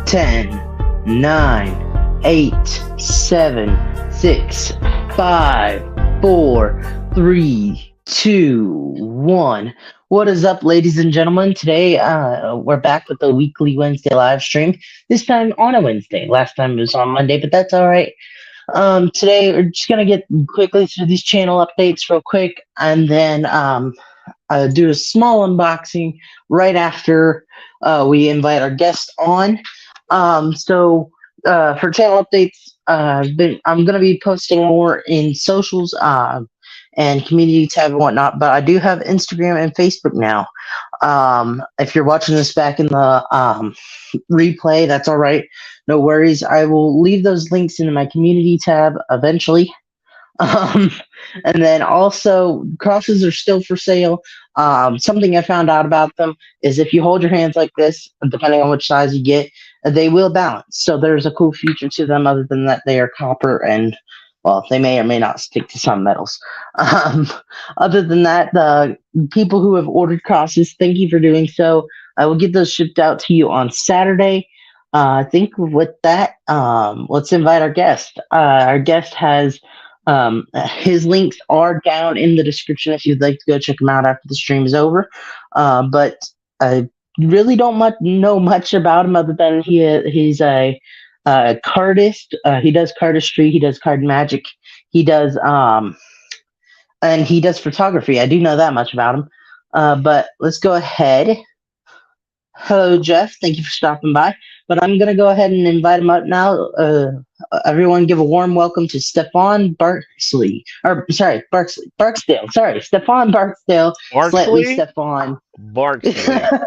10, 9, 8, 7, 6, 5, 4, 3, 2, 1. What is up, ladies and gentlemen? Today, we're back with the weekly Wednesday live stream. This time on a Wednesday. Last time it was on Monday, but that's all right. Today we're just gonna get quickly through these channel updates real quick, and then do a small unboxing right after we invite our guest on. For channel updates, I'm going to be posting more in socials and community tab and whatnot, but I do have Instagram and Facebook now. If you're watching this back in the replay, that's all right. No worries. I will leave those links in my community tab eventually. And then also crosses are still for sale. Something I found out about them is if you hold your hands like this, depending on which size you get, they will balance. So there's a cool feature to them. Other than that, they are copper and, well, they may or may not stick to some metals. Other than that, the people who have ordered crosses, thank you for doing so. I will get those shipped out to you on Saturday. I think with that, let's invite our guest. Our guest has his links are down in the description if you'd like to go check him out after the stream is over. But I really don't know much about him other than he's a cardist. He does cardistry. He does card magic. He does and he does photography. I do know that much about him. But let's go ahead. Hello, Jeff. Thank you for stopping by. But I'm going to go ahead and invite him up now. Everyone give a warm welcome to Stefan Barksdale. Sorry, Stefan Barksdale. Barksdale? Stefan. Barksdale.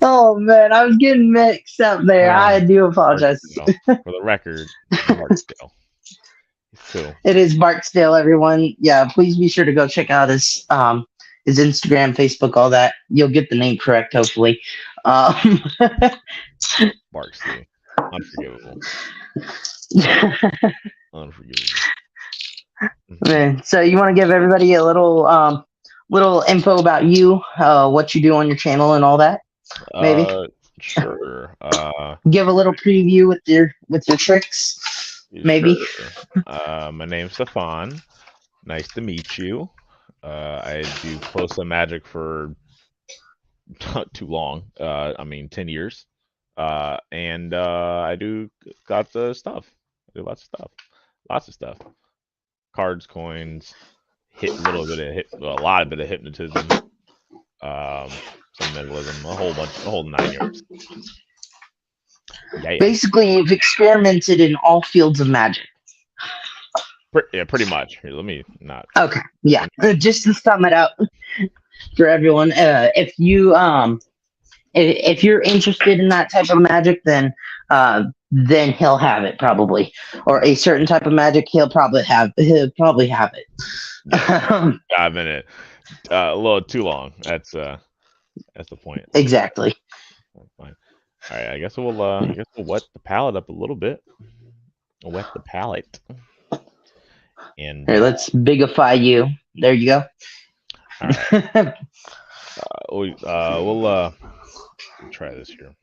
Oh, man. I was getting mixed up there. I do apologize. For the record, Barksdale. Cool. It is Barksdale, everyone. Yeah, please be sure to go check out his Instagram, Facebook, all that. You'll get the name correct, hopefully. Barksdale. Unforgivable. Unforgivable. Man, so you want to give everybody a little info about you, what you do on your channel and all that? Maybe. Sure. Give a little preview with your tricks. Maybe. Sure. My name's Stefan. Nice to meet you. I do close-up magic for not too long. 10 years. And I do got the stuff. I do lots of stuff. Cards, coins, a lot of hypnotism, some mentalism, a whole 9 yards. Yeah. Basically, you've experimented in all fields of magic. Yeah, pretty much. Here, let me not. Okay. Yeah. Just to sum it up for everyone, if you're interested in that type of magic, then he'll have it probably, or a certain type of magic he'll probably have it. Yeah, I've been it a little too long. That's the point. Exactly. Fine. All right. I guess we'll wet the palate up a little bit. Wet the palate. And here, let's bigify you. There you go. All right. We'll try this here.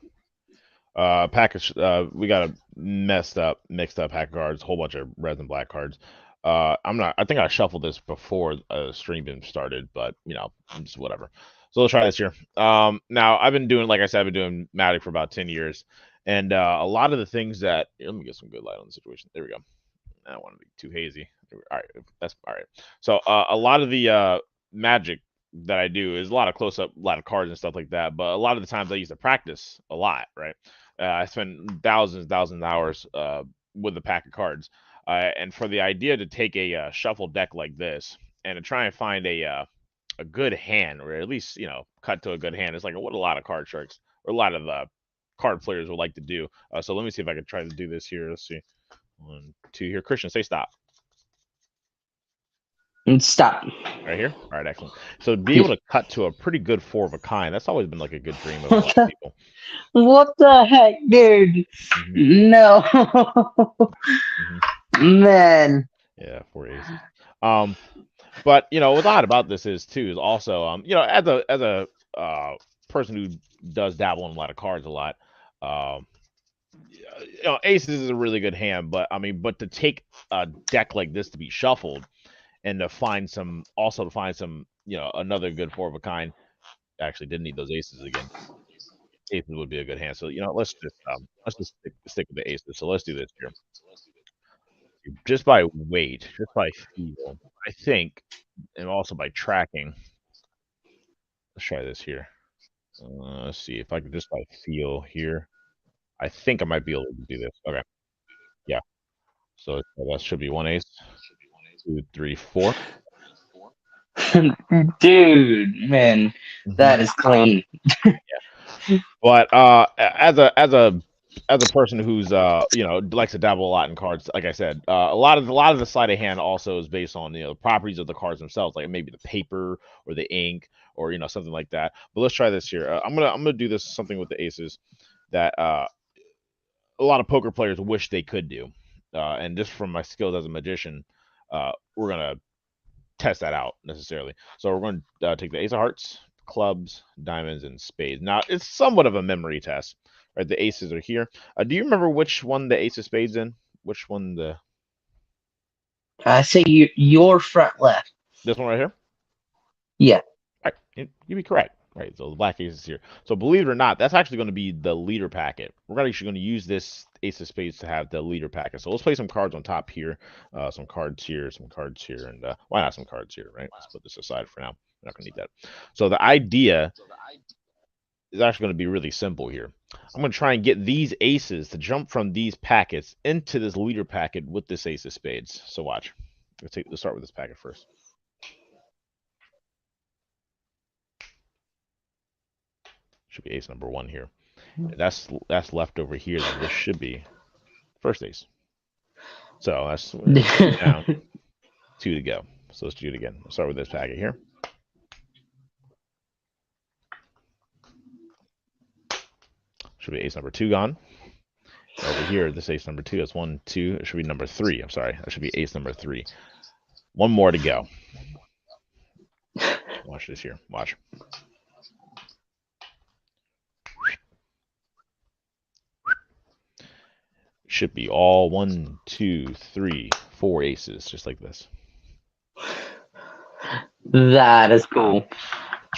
Package. We got a mixed up pack of cards, a whole bunch of red and black cards. I think I shuffled this before stream been started, but just whatever. So let's try this here. Now I've been doing, like I said, I've been doing magic for about 10 years, and a lot of the things that let me get some good light on the situation. There we go. I don't want to be too hazy. All right, that's all right. So a lot of the magic that I do is a lot of close-up, a lot of cards and stuff like that. But a lot of the times I used to practice a lot, right? I spend thousands of hours with a pack of cards. And for the idea to take a shuffle deck like this and to try and find a good hand, or at least cut to a good hand, it's like what a lot of card sharks or a lot of card players would like to do. So let me see if I can try to do this here. Let's see. 1, 2 here. Christian, say stop. And stop. Right here? All right, excellent. So to be able to cut to a pretty good 4 of a kind, that's always been like a good dream of a lot of people. What the heck, dude? Mm-hmm. No. Mm-hmm. Man. Yeah, 4 aces. But what's odd about this is also as a person who does dabble in a lot of cards a lot, aces is a really good hand, but I mean, but to take a deck like this to be shuffled and to find some, another good four of a kind. Actually, didn't need those aces again. Aces would be a good hand. So let's just stick with the aces. So let's do this here. Just by weight, just by feel, I think, and also by tracking. Let's try this here. Let's see if I can just by feel here. I think I might be able to do this. Okay. Yeah. So that should be one ace, 2, 3, 4. Dude, man, that is clean. But as a person who's likes to dabble a lot in cards, like I said, a lot of the sleight of hand also is based on the properties of the cards themselves, like maybe the paper or the ink or something like that. But let's try this here. I'm gonna do this something with the aces that a lot of poker players wish they could do, and just from my skills as a magician, we're gonna test that out necessarily. So we're going to take the ace of hearts, clubs, diamonds, and spades. Now it's somewhat of a memory test, right? The aces are here. Do you remember which one the ace of spades in? Which one the? I say your front left. This one right here. Yeah. All right, you'd be correct. Right, so the black ace is here. So believe it or not, that's actually going to be the leader packet. We're actually going to use this ace of spades to have the leader packet. So let's play some cards on top here, some cards here, and why not some cards here, right? Let's put this aside for now. We're not going to need that. So the idea is actually going to be really simple here. I'm going to try and get these aces to jump from these packets into this leader packet with this ace of spades. So watch. Let's start with this packet first. Should be ace number 1 here. That's left over here. Then this should be first ace. So that's down, 2 to go. So let's do it again. Let's start with this packet here. Should be ace number 2 gone. Over here, this ace number 2. That's 1, 2. It should be number 3. I'm sorry. That should be ace number 3. One more to go. Watch this here. Watch. Should be all 1, 2, 3, 4 aces, just like this. That is cool.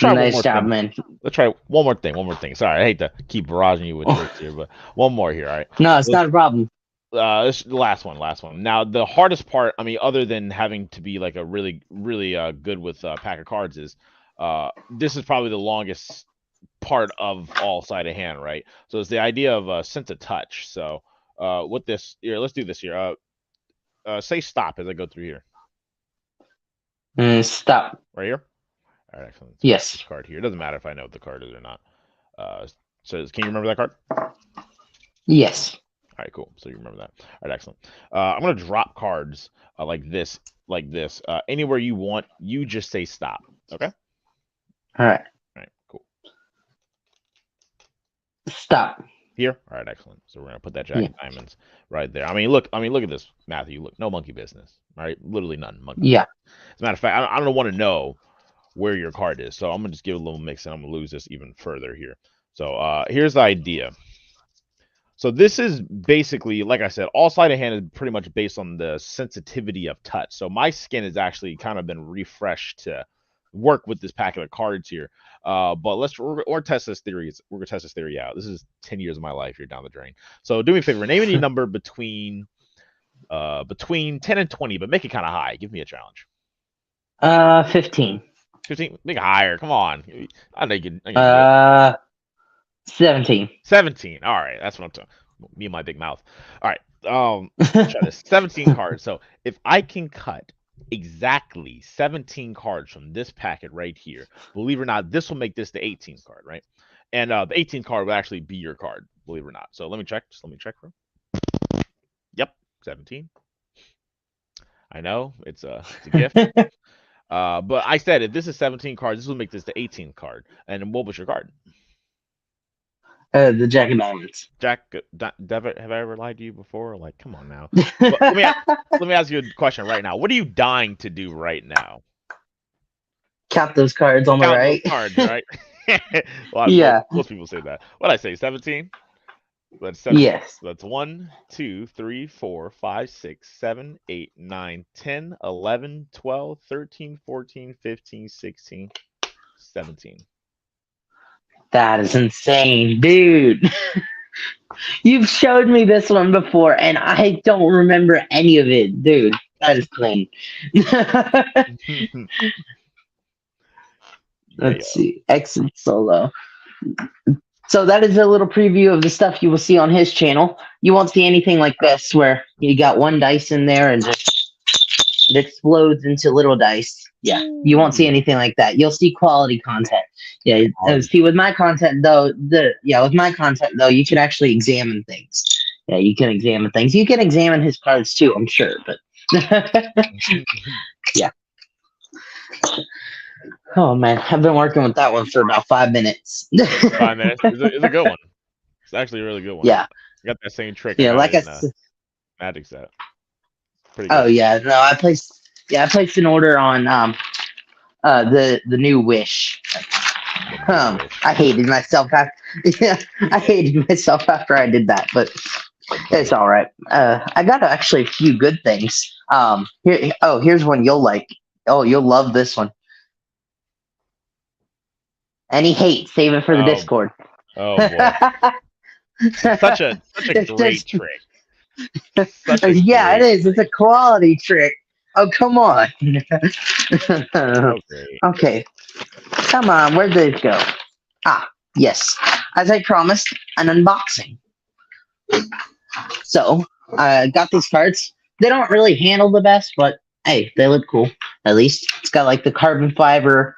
Nice job, man. Let's try one more thing. Sorry, I hate to keep barraging you with tricks here, but one more here, all right? No, it's not a problem. This the last one. Now, the hardest part, I mean, other than having to be like a really, really good with pack of cards, is this is probably the longest part of all sleight of hand, right? So it's the idea of sense of touch. So with this here, let's do this here. Say stop as I go through here. Stop. Right here. All right, excellent. Yes. This card here. It doesn't matter if I know what the card is or not. So can you remember that card? Yes. All right, cool. So you remember that. All right, excellent. I'm gonna drop cards like this. Anywhere you want. You just say stop. Okay. All right. All right. Cool. Stop. Here. All right, excellent. So we're gonna put that jack of diamonds right there. I mean, look at this, Matthew. Look, no monkey business. All right, literally none. Monkey. Yeah. As a matter of fact, I don't want to know where your card is, so I'm gonna just give it a little mix, and I'm gonna lose this even further here. So here's the idea. So this is basically, like I said, all sleight of hand is pretty much based on the sensitivity of touch. So my skin has actually kind of been refreshed to work with this packet of cards here. But we're test this theory. We're gonna test this theory out. This is 10 years of my life here down the drain. So do me a favor, name any number between 10 and 20, but make it kind of high. Give me a challenge. 15. 15. Make it higher. Come on. I know you can. 17. 17. All right, that's what I'm talking. Me and my big mouth. All right. Try this. 17 cards. So if I can cut exactly 17 cards from this packet right here, believe it or not, this will make this the 18th card, right? And the 18th card will actually be your card, believe it or not. So let me check. Just let me check for him. Yep, 17. I know it's a gift. But I said if this is 17 cards, this will make this the 18th card. And what was your card? The Jack of Diamonds. Jack, Devitt, have I ever lied to you before? Like, come on now. let me ask you a question right now. What are you dying to do right now? Count those cards on the right. Those cards, right? Yeah. Most people say that. What I say, 17? That's 7. Yes. So that's 1, 2, 3, 4, 5, 6, 7, 8, 9, 10, 11, 12, 13, 14, 15, 16, 17. That is insane, dude. You've showed me this one before, and I don't remember any of it, dude. That is clean. Yeah, Let's see. Exit solo. So that is a little preview of the stuff you will see on his channel. You won't see anything like this where you got one dice in there and just it explodes into little dice. Yeah, you won't see anything like that. You'll see quality content. Yeah, see with my content though, you can actually examine things. Yeah, you can examine things. You can examine his cards too, I'm sure, but yeah. Oh man, I've been working with that one for about 5 minutes. 5 minutes. It's a good one. It's actually a really good one. Yeah. I got that same trick. Yeah, I got like it I in said. Magic set. Pretty good. Oh yeah, no, I placed an order on the new Wish. I hated myself after I hated myself after I did that, but it's all right. I got actually a few good things. Here's one you'll like. Oh, you'll love this one. Any hate, save it for the Discord. Oh boy. such a great trick. It is. It's a quality trick. Oh, come on. Okay. Come on. Where'd this go? Ah, yes. As I promised, an unboxing. So, I got these cards. They don't really handle the best, but hey, they look cool. At least it's got like the carbon fiber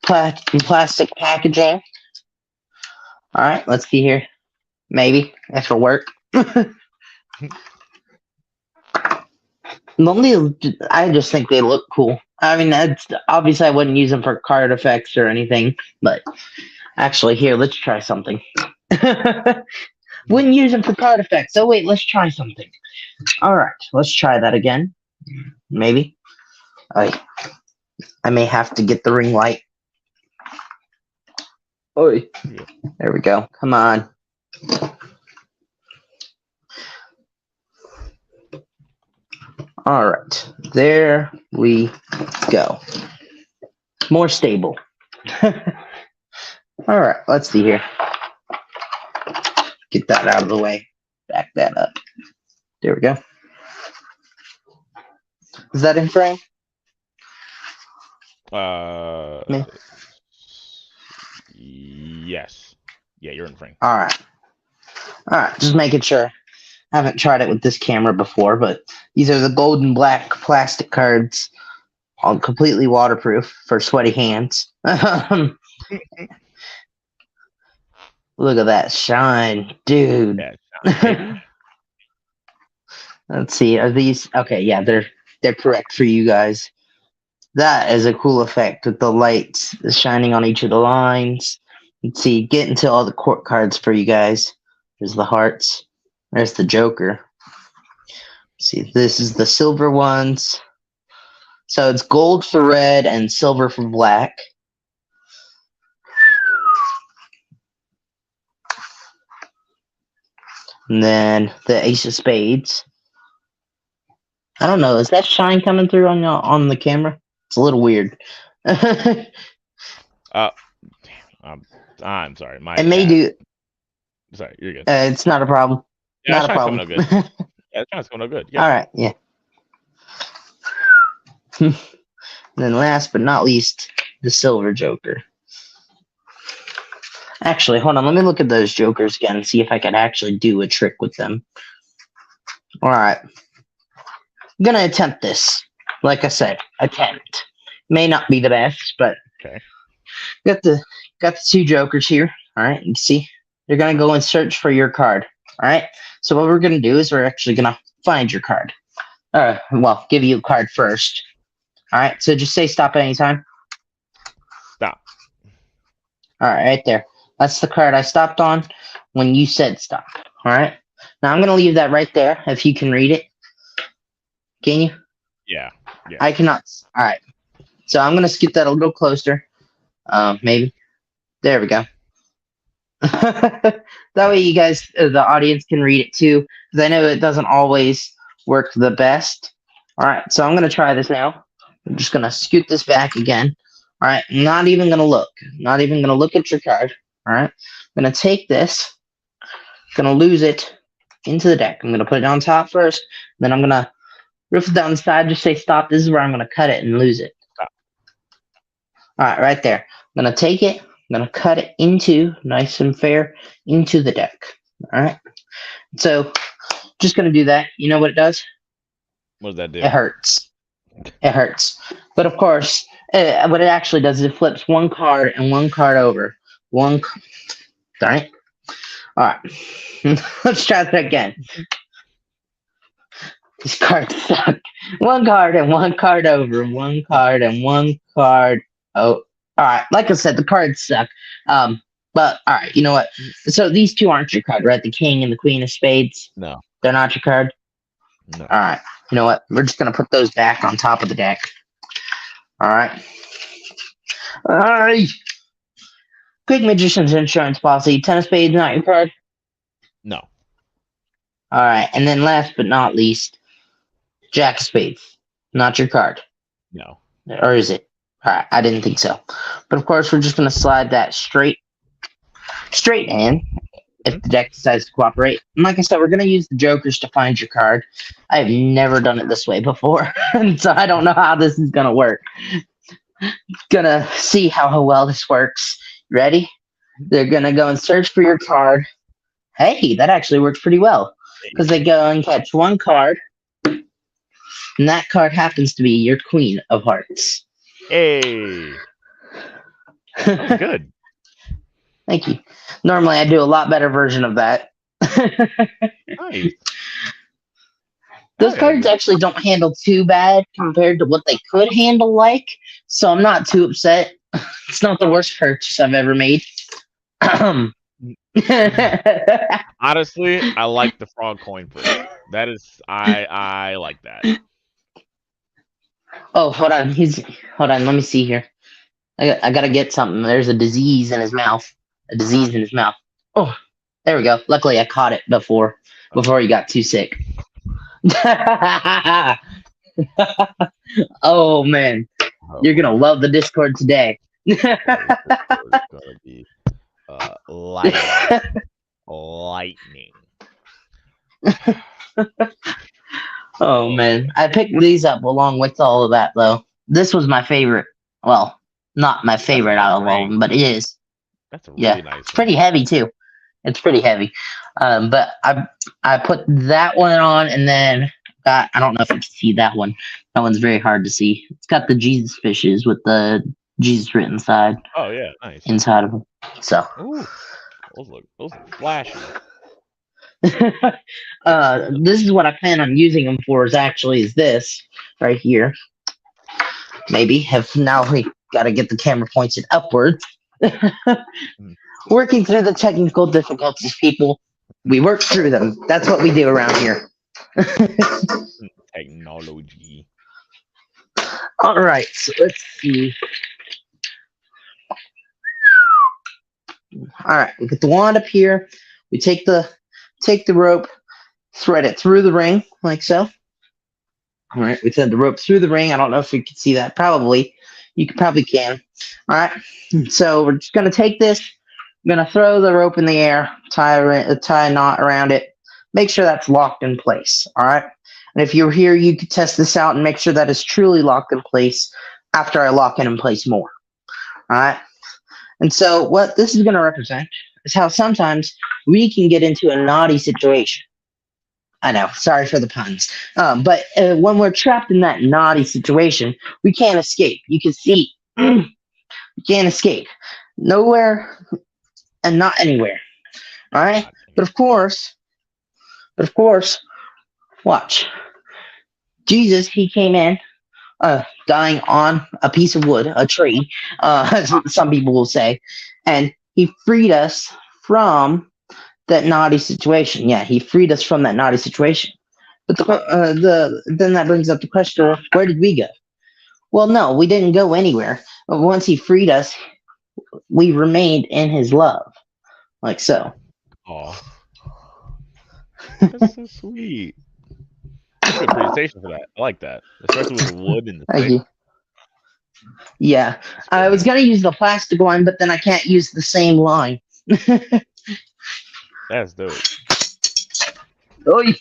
plastic packaging. All right, let's see here. Maybe if it'll work. I just think they look cool. I mean, obviously I wouldn't use them for card effects or anything, but actually, here, let's try something. Wouldn't use them for card effects. Oh wait, let's try something. All right, let's try that again. Maybe. I may have to get the ring light. Oh, there we go. Come on. All right, there we go. More stable. All right, let's see here. Get that out of the way. Back that up. There we go. Is that in frame? Yes. Yeah, you're in frame. All right. Just making sure. I haven't tried it with this camera before, but these are the gold and black plastic cards, all completely waterproof for sweaty hands. Look at that shine, dude. Yeah, Let's see. Are these okay? Yeah, they're correct for you guys. That is a cool effect with the lights shining on each of the lines. Let's see. Get into all the court cards for you guys. There's the hearts. There's the Joker. See, this is the silver ones. So it's gold for red and silver for black. And then the Ace of Spades. I don't know. Is that shine coming through on the camera? It's a little weird. I'm sorry. It may do. Sorry, you're good. It's not a problem. Yeah, not a problem. Good. Yeah, it's going good. Yeah. All right. Yeah. And then last but not least, the silver Joker. Actually, hold on. Let me look at those Jokers again and see if I can actually do a trick with them. All right. I'm going to attempt this. Like I said, attempt. May not be the best, but okay. Got the 2 Jokers here. All right. You see, they're going to go and search for your card. All right. So what we're going to do is we're actually going to find your card. Well, give you a card first. All right. So just say stop at any time. Stop. All right there. That's the card I stopped on when you said stop. All right. Now I'm going to leave that right there if you can read it. Can you? Yeah. I cannot. All right. So I'm going to skip that a little closer. Maybe. There we go. That way, you guys, the audience, can read it too, because I know it doesn't always work the best. All right, so I'm gonna try this now. I'm just gonna scoot this back again. All right, not even gonna look. Not even gonna look at your card. All right, I'm gonna take this. Gonna lose it into the deck. I'm gonna put it on top first. Then I'm gonna riff it down the side. Just say stop. This is where I'm gonna cut it and lose it. All right, right there. I'm gonna take it. I'm gonna cut it into nice and fair into the deck. All right. So just gonna do that. You know what it does? What does that do? It hurts. It hurts. But of course, what it actually does is it flips one card and one card over. All right. All right. Let's try that again. These cards suck. One card and one card over. One card and one card. Oh, all right. Like I said, the cards suck. But all right. You know what? So these two aren't your card, right? The king and the queen of spades. No. They're not your card. No. All right. You know what? We're just gonna put those back on top of the deck. All right. All right. Quick Magician's Insurance Policy. Ten of spades, not your card. No. All right. And then last but not least, Jack of spades, not your card. No. Or is it? All right. I didn't think so. But of course, we're just gonna slide that straight in. If the deck decides to cooperate. And like I said, we're going to use the jokers to find your card. I have never done it this way before, and so I don't know how this is going to work. Gonna see how well this works. Ready? They're going to go and search for your card. Hey, that actually works pretty well, because they go and catch one card, and that card happens to be your Queen of Hearts. Hey. Good. Thank you. Normally, I do a lot better version of that. Nice. Those cards actually don't handle too bad compared to what they could handle like, so I'm not too upset. It's not the worst purchase I've ever made. Honestly, I like the frog coin flip. That is, I like that. Oh, hold on. Hold on. Let me see here. I gotta get something. There's a disease in his mouth. A disease in his mouth. Oh, there we go. Luckily, I caught it before he got too sick. Oh man, you're gonna love the Discord today. It's gonna be lightning. Oh man, I picked these up along with all of that though. This was my favorite. Well, not my favorite out of all of them, but it is. That's a really nice. It's pretty heavy too. It's pretty heavy. But I put that one on, and then I don't know if you can see that one. That one's very hard to see. It's got the Jesus fishes with the Jesus written inside. Oh yeah, nice. Inside of them. So. Ooh, those look flashy. This is what I plan on using them for. Is this right here? Maybe if now we got to get the camera pointed upwards. Working through the technical difficulties, people. We work through them. That's what we do around here. Technology. All right, so let's see. All right, we get the wand up here. We take the rope, thread it through the ring like so. All right, we thread the rope through the ring. I don't know if you can see that. Probably. You probably can. All right. So we're just gonna take this. I'm gonna throw the rope in the air, tie a knot around it. Make sure that's locked in place. All right. And if you're here, you could test this out and make sure that is truly locked in place after I lock it in place more. All right. And so what this is gonna represent is how sometimes we can get into a naughty situation. I know, sorry for the puns. But when we're trapped in that naughty situation, we can't escape. You can see, we can't escape. Nowhere and not anywhere. All right? But of course, watch. Jesus, he came in, dying on a piece of wood, a tree, as some people will say, and he freed us from that naughty situation. Yeah, he freed us from that naughty situation. But then that brings up the question of where did we go? Well, no, we didn't go anywhere. But once he freed us, we remained in his love. like so. Oh, that's so sweet. That's a good presentation for that. I like that, especially with the wood and the Thank stick. you. Yeah, That's I very was nice. gonna use the plastic one, but then I can't use the same line. That's dope. Oy. All See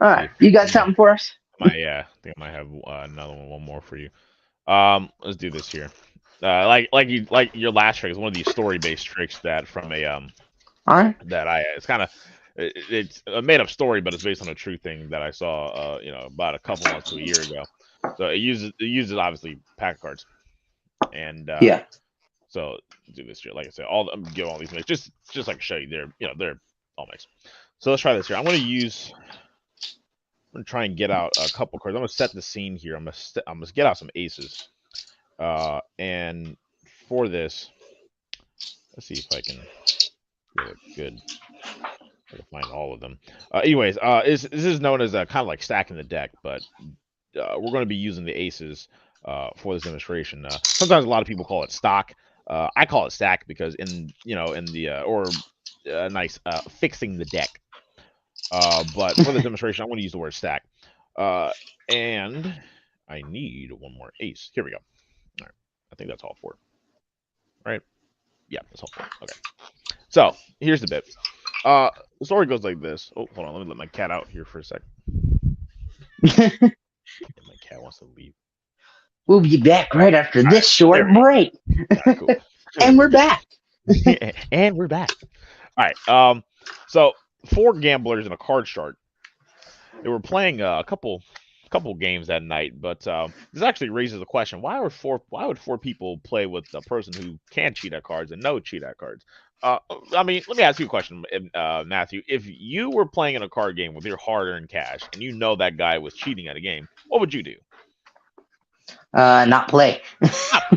right, if you got I might, something for us? yeah, I think I might have another one more for you. Let's do this here. Like your last trick is one of these story based tricks that from a All right. that I it's kind of it's a made up story, but it's based on a true thing that I saw about a couple months to a year ago. So it uses obviously pack cards and Yeah. so do this here. Like I said, I'm give all these mix just like show you they're all mixed. So let's try this here. I'm gonna try and get out a couple cards. I'm gonna set the scene here. I'm gonna get out some aces. And for this, let's see if I can get a good. I can find all of them. Anyways, this is known as kind of like stacking the deck, but we're going to be using the aces for this demonstration. Sometimes a lot of people call it stock. I call it stack because in the or nice fixing the deck. But for this demonstration, I'm going to use the word stack. And I need one more ace. Here we go. All right, I think that's all four. Right? Yeah, that's all four. Okay. So here's the bit. The story goes like this. Oh, hold on. Let me let my cat out here for a sec. My cat wants to leave. We'll be back right after All right, this short there we go. break. All right, cool. And we're back. And we're back. All right. So four gamblers in a card chart. They were playing a couple games that night, but this actually raises the question: why would four people play with a person who can cheat at cards and no cheat at cards? I mean, let me ask you a question, Matthew. If you were playing in a card game with your hard-earned cash and you know that guy was cheating at a game, what would you do? Not play.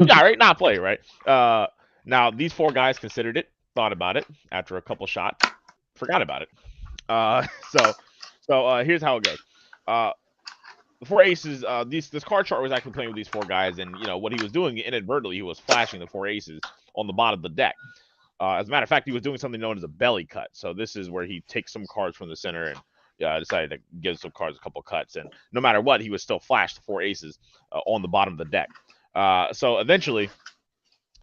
Yeah, right, not play, right? Now these four guys considered it, thought about it after a couple shots, forgot about it. Uh, so here's how it goes. Uh, the four aces. This card chart was actually playing with these four guys, and what he was doing inadvertently, he was flashing the four aces on the bottom of the deck. As a matter of fact, he was doing something known as a belly cut. So this is where he takes some cards from the center and decided to give some cards a couple cuts. And no matter what, he would still flash the four aces on the bottom of the deck. So eventually,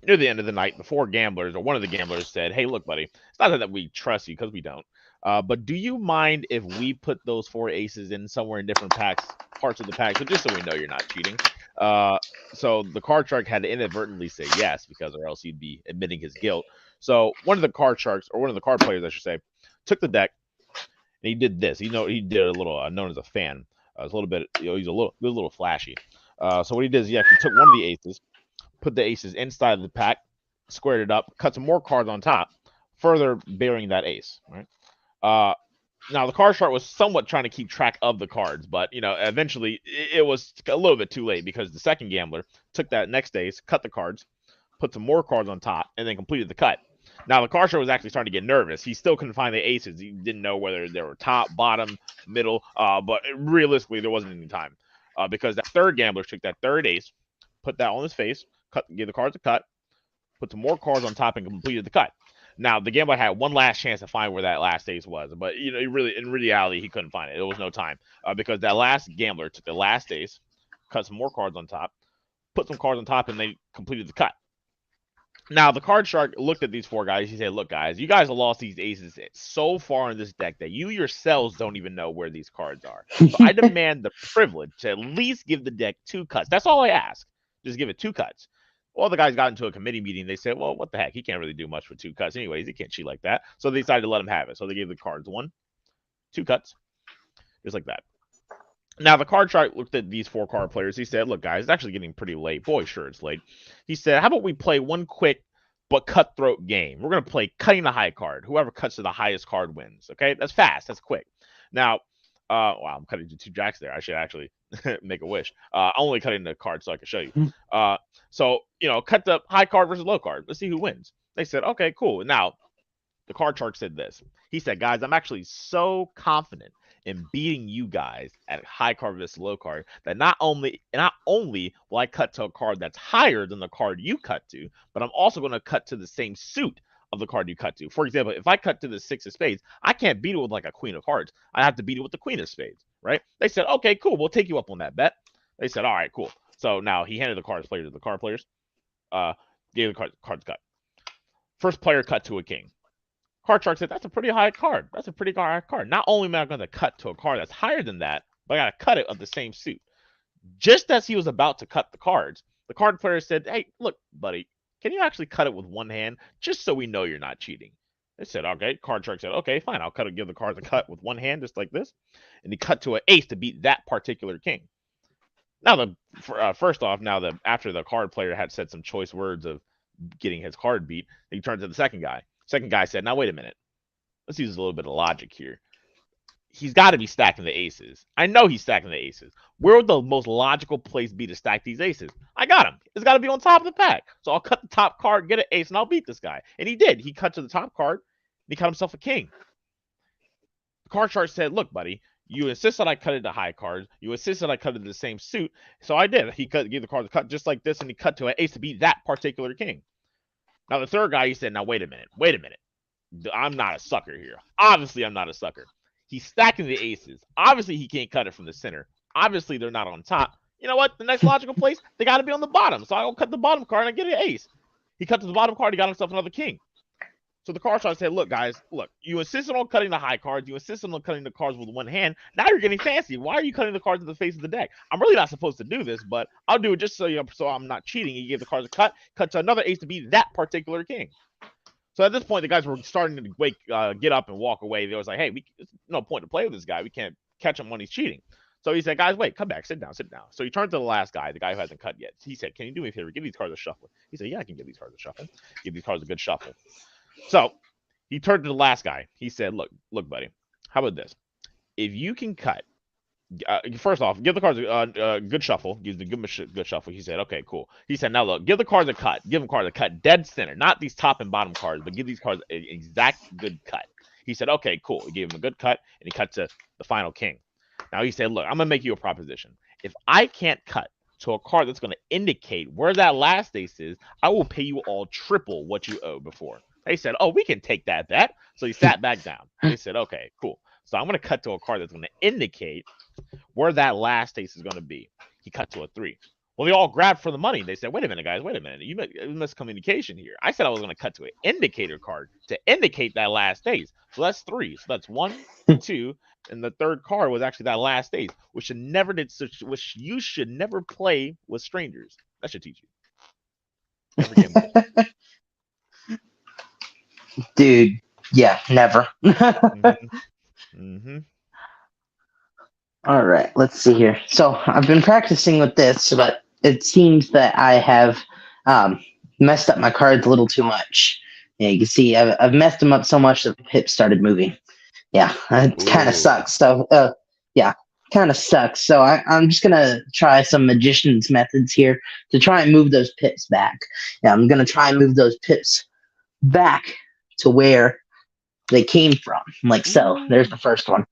near the end of the night, the four gamblers, or one of the gamblers, said, "Hey, look, buddy, it's not that we trust you because we don't. But do you mind if we put those four aces in somewhere in different parts of the pack, so just so we know you're not cheating?" So the card shark had to inadvertently say yes because, or else he'd be admitting his guilt. So one of the card sharks, or one of the card players, I should say, took the deck and he did this. He did a little known as a fan. It's a little bit, he's a little flashy. So what he did is he actually took one of the aces, put the aces inside of the pack, squared it up, cut some more cards on top, further burying that ace. Right. Now the card chart was somewhat trying to keep track of the cards, but eventually it was a little bit too late because the second gambler took that next ace, cut the cards, put some more cards on top, and then completed the cut. Now the card chart was actually starting to get nervous. He still couldn't find the aces. He didn't know whether they were top, bottom, middle. But realistically, there wasn't any time because that third gambler took that third ace, put that on his face, gave the cards a cut, put some more cards on top, and completed the cut. Now the gambler had one last chance to find where that last ace was, but in reality, he couldn't find it. There was no time because that last gambler took the last ace, cut some more cards on top, put some cards on top, and they completed the cut. Now the card shark looked at these four guys. He said, "Look, guys, you guys have lost these aces so far in this deck that you yourselves don't even know where these cards are. So I demand the privilege to at least give the deck two cuts. That's all I ask. Just give it two cuts." Well, the guys got into a committee meeting. They said, "Well, what the heck? He can't really do much for two cuts, anyways. He can't cheat like that." So they decided to let him have it. So they gave the cards one, two cuts, just like that. Now the card shark looked at these four card players. He said, "Look, guys, it's actually getting pretty late. Boy, sure it's late." He said, "How about we play one quick but cutthroat game? We're gonna play cutting the high card. Whoever cuts to the highest card wins. Okay, that's fast. That's quick." Now, wow, I'm cutting to two jacks there. I should actually make a wish. I'm only cutting the card so I can show you. So cut the high card versus low card. Let's see who wins. They said, "Okay, cool." Now the card shark said this. He said, "Guys, I'm actually so confident in beating you guys at high card versus low card that not only will I cut to a card that's higher than the card you cut to, but I'm also going to cut to the same suit of the card you cut to. For example, if I cut to the 6 of spades, I can't beat it with like a queen of hearts. I have to beat it with the queen of spades, right? They said, okay, cool, we'll take you up on that bet. They said, all right, cool. So now he handed the cards player to the card players. Gave the cards cut. First player cut to a king. Card shark said, that's a pretty high card. That's a pretty high card. Not only am I going to cut to a card that's higher than that, but I got to cut it of the same suit. Just as he was about to cut the cards, the card player said, hey, look, buddy, can you actually cut it with one hand just so we know you're not cheating? They said, okay. Card shark said, okay, fine. I'll give the cards a cut with one hand just like this. And he cut to an ace to beat that particular king. Now, first off, after the card player had said some choice words of getting his card beat, he turned to the second guy. Second guy said, now, wait a minute. Let's use a little bit of logic here. He's got to be stacking the aces. I know he's stacking the aces. Where would the most logical place be to stack these aces? I got him. It's got to be on top of the pack. So I'll cut the top card, get an ace, and I'll beat this guy. And he did. He cut to the top card, and he cut himself a king. The card shark said, look, buddy, you insist that I cut it to high cards. You insist that I cut it to the same suit. So I did. He gave the cards a cut just like this, and he cut to an ace to beat that particular king. Now, the third guy, he said, now, wait a minute. I'm not a sucker here. Obviously, I'm not a sucker. He's stacking the aces. Obviously, he can't cut it from the center. Obviously, they're not on top. You know what? The next logical place, they got to be on the bottom. So I'll cut the bottom card and I get an ace. He cut to the bottom card. He got himself another king. So the card shark said, look, guys, look, you insisted on cutting the high cards. You insisted on cutting the cards with one hand. Now you're getting fancy. Why are you cutting the cards in the face of the deck? I'm really not supposed to do this, but I'll do it just so I'm not cheating. He gave the cards a cut to another ace to beat that particular king. So at this point, the guys were starting to get up and walk away. They was like, hey, there's no point to play with this guy. We can't catch him when he's cheating. So he said, guys, wait, come back, sit down. So he turned to the last guy, the guy who hasn't cut yet. He said, can you do me a favor? Give these cards a shuffle. He said, yeah, I can give these cards a shuffle. Give these cards a good shuffle. So he turned to the last guy. He said, look, buddy, how about this? If you can cut, first off, give the cards a good shuffle. Give the good shuffle. He said, okay, cool. He said, now look, give the cards a cut. Give them cards a cut dead center. Not these top and bottom cards, but give these cards an exact good cut. He said, okay, cool. He gave him a good cut, and he cut to the final king. Now he said, look, I'm going to make you a proposition. If I can't cut to a card that's going to indicate where that last ace is, I will pay you all triple what you owed before. They said, oh, we can take that bet. So he sat back down. They said, okay, cool. So I'm going to cut to a card that's going to indicate where that last ace is going to be. He cut to a 3. Well, they all grabbed for the money. They said, wait a minute, guys, wait a minute. You miscommunication here. I said I was going to cut to an indicator card to indicate that last ace. So that's 3. So that's 1, 2, and the third card was actually that last ace, which you should never play with strangers. That should teach you. Never gamble. Dude, yeah, never. Mm-hmm. All right, let's see here. So I've been practicing with this, but it seems that I have messed up my cards a little too much. Yeah, you can see I've messed them up so much that the pips started moving. Yeah, it kind of sucks. So, kind of sucks. So I'm just going to try some magician's methods here to try and move those pips back. Yeah, I'm going to try and move those pips back to where they came from, like so. There's the first one.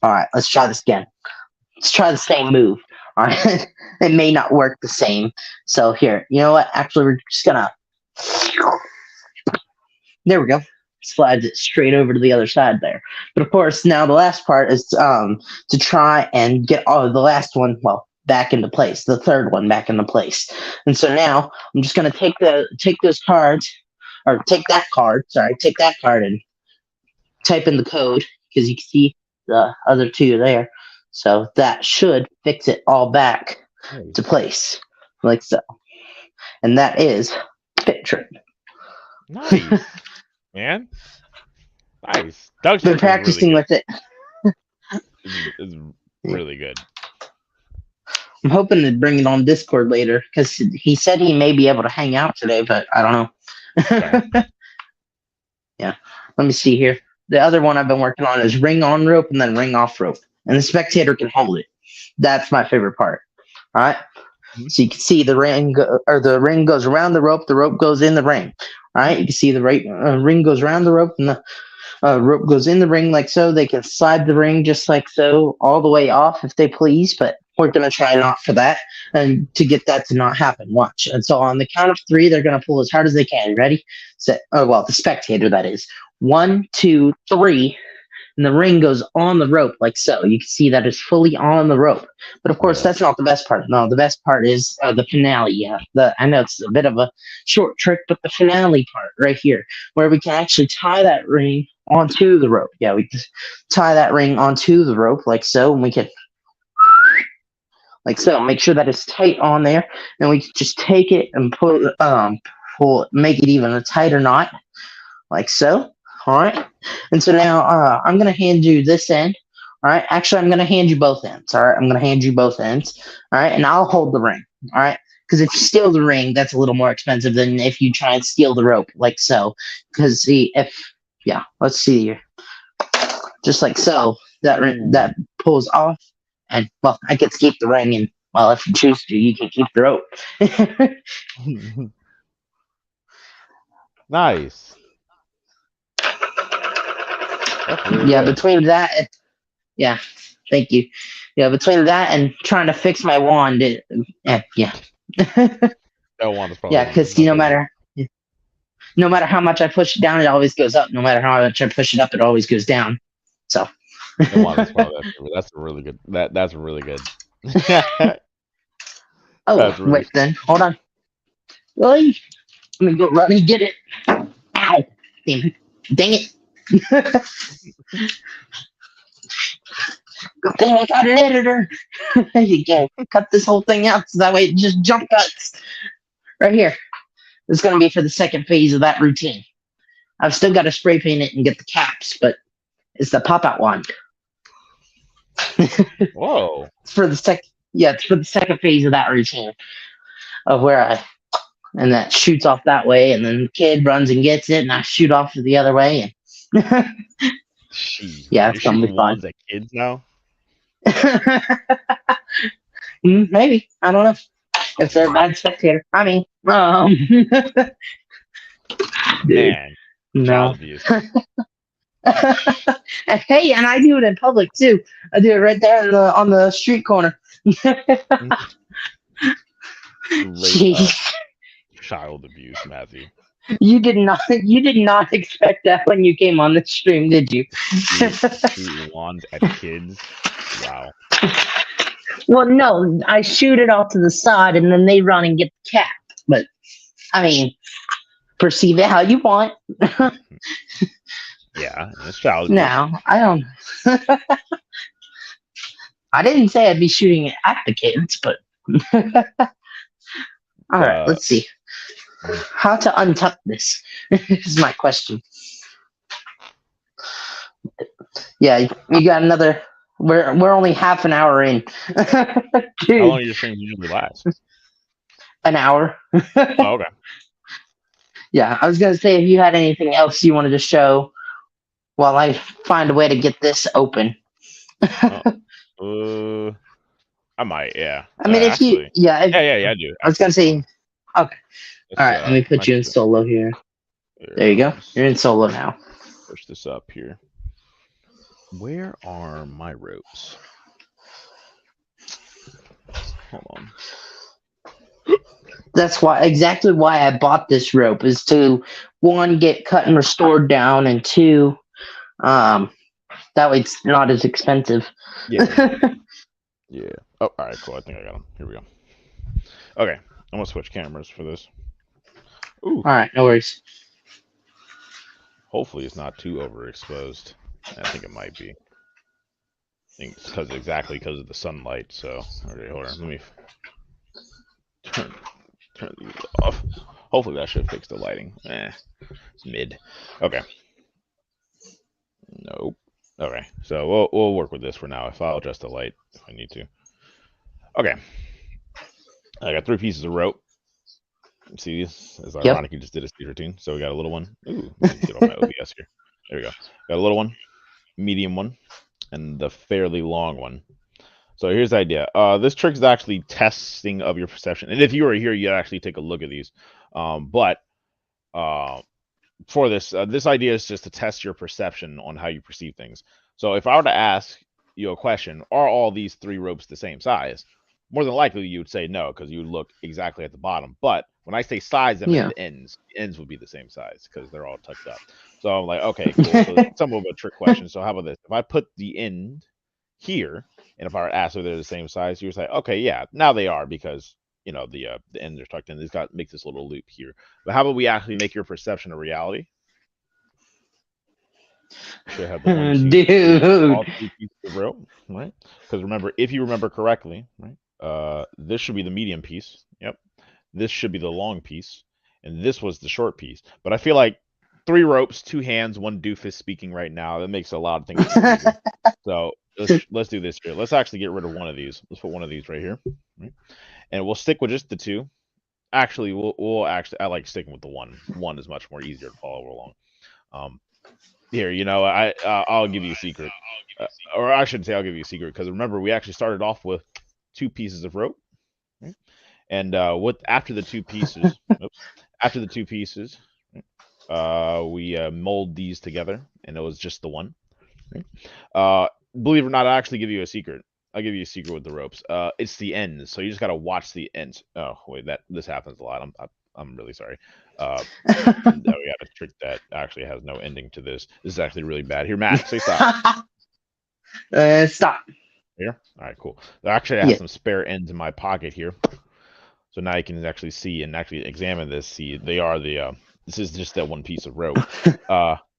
All right, let's try this again. Let's try the same move. All right, it may not work the same. So here, you know what? Actually, we're just gonna. There we go. Slides it straight over to the other side there. But of course, now the last part is to try and get the last one, back into place. The third one back into place. And so now I'm just gonna take those cards, or take that card. Sorry, take that card and type in the code, because you can see the other two there. So that should fix it all back to place, like so. And that is Pit Trip. Nice, man. Nice. Doug's been practicing with it. It's really good. I'm hoping to bring it on Discord later, because he said he may be able to hang out today, but I don't know. Okay. Yeah. Let me see here. The other one I've been working on is ring on rope and then ring off rope. And the spectator can hold it. That's my favorite part. All right. Mm-hmm. So you can see the ring goes around the rope goes in the ring. All right. You can see the ring goes around the rope and the rope goes in the ring like so. They can slide the ring just like so all the way off if they please. But we're gonna try not for that and to get that to not happen. Watch. And so on the count of three, they're gonna pull as hard as they can. Ready? Set. Oh well, the spectator that is. 1, 2, 3, and the ring goes on the rope like so. You can see that it's fully on the rope. But of course, Yeah. that's not the best part. No, the best part is the finale. Yeah, I know it's a bit of a short trick, but the finale part right here, where we can actually tie that ring onto the rope. Yeah, we just tie that ring onto the rope like so, and we can like so. Make sure that it's tight on there, and we can just take it and pull, make it even a tighter knot like so. All right. And so now I'm going to hand you this end. All right. Actually, I'm going to hand you both ends. All right. I'm going to hand you both ends. All right. And I'll hold the ring. All right. Because if you steal the ring, that's a little more expensive than if you try and steal the rope, like so. Because see, yeah, let's see here. Just like so, that pulls off. And, well, I get to keep the ring. And, well, if you choose to, you can keep the rope. Nice. Really yeah, good. between that, yeah, thank you. Yeah, between that and trying to fix my wand, yeah, That one is probably yeah, because no matter how much I push it down, it always goes up. No matter how much I push it up, it always goes down. So, that's a really good. That's really good. oh That's really wait, then hold on. Really? Let me go run and get it. Ow! Damn it! Dang it! Good thing I got an editor. There you go. Cut this whole thing out so that way it just jump cuts. Right here. It's going to be for the second phase of that routine. I've still got to spray paint it and get the caps, but it's the pop-out wand. Whoa. It's for the second phase of that routine of and that shoots off that way, and then the kid runs and gets it, and I shoot off the other way. And Jeez, yeah, you're it's gonna be shooting fun. wands at kids now. Maybe, I don't know if they're a bad spectator. I mean, dude, Man, no. child abuse. And hey, and I do it in public too. I do it right there on the street corner. Jeez. Child abuse, Matthew. You did not expect that when you came on the stream, did you? Shoot wands at kids. Wow. Well, no, I shoot it off to the side, and then they run and get the cap. But I mean, perceive it how you want. Yeah, it's child abuse. No, I don't. I didn't say I'd be shooting it at the kids, but all right. Let's see how to untuck this. Is my question. Yeah, you got another. We're only half an hour in. How long do your streams usually last? An hour. Oh, okay. Yeah, I was gonna say if you had anything else you wanted to show while I find a way to get this open. I might, yeah. I mean, if actually, you, yeah, I do. I was gonna say, okay. All right, let me put you in solo here. There you go. You're in solo now. Push this up here. Where are my ropes? Hold on. That's exactly why I bought this rope is to, one, get cut and restored down, and two, that way it's not as expensive. Yeah. Yeah. Oh, all right, cool. I think I got them. Here we go. Okay, I'm gonna switch cameras for this. Ooh. All right, no worries. Hopefully, it's not too overexposed. I think it might be. I think it's exactly because of the sunlight. So, okay, hold on. Let me turn these off. Hopefully, that should fix the lighting. It's mid. Okay. Nope. Okay, so we'll work with this for now. I'll adjust the light if I need to. Okay. I got 3 pieces of rope. See, this is ironic. You just did a speed routine. So we got a little one. Ooh, let me get on my OBS here. There we go. Got a little one, medium one, and the fairly long one. So here's the idea. This trick is actually testing of your perception. And if you were here, you'd actually take a look at these. But for this, this idea is just to test your perception on how you perceive things. So if I were to ask, you a question: are all these 3 ropes the same size? More than likely, you would say no because you would look exactly at the bottom. But when I say size them at Yeah. the ends would be the same size because they're all tucked up. So I'm like, okay, cool. So some of a trick question. So how about this? If I put the end here, and if I ask if they're the same size, you would say, okay, yeah, now they are because the ends are tucked in. It's got makes this little loop here. But how about we actually make your perception a reality? Should have the 1, 2, 3, Dude. all 3 pieces of rope, right? Because remember, if you remember correctly, right? This should be the medium piece. Yep. This should be the long piece, and this was the short piece. But I feel like 3 ropes, 2 hands, 1 doofus speaking right now. That makes a lot of things confusing. So let's do this here. Let's actually get rid of one of these. Let's put one of these right here, right? And we'll stick with just the 2. Actually, we'll actually I like sticking with the 1. 1 is much more easier to follow along. Here, I'll give you a secret, or I shouldn't say I'll give you a secret because remember we actually started off with 2 pieces of rope, right? And after the 2 pieces, after the 2 pieces, we mold these together, and it was just the 1. Right? Believe it or not, I'll actually give you a secret. I'll give you a secret with the ropes. It's the ends, so you just gotta watch the ends. Oh wait, this happens a lot. I'm really sorry. We got a trick that actually has no ending to this. This is actually really bad. Here, Matt, say stop. Stop. Here. All right, cool. Actually, I have Yeah. some spare ends in my pocket here, so now you can actually see and actually examine this. See, they are the. This is just that 1 piece of rope.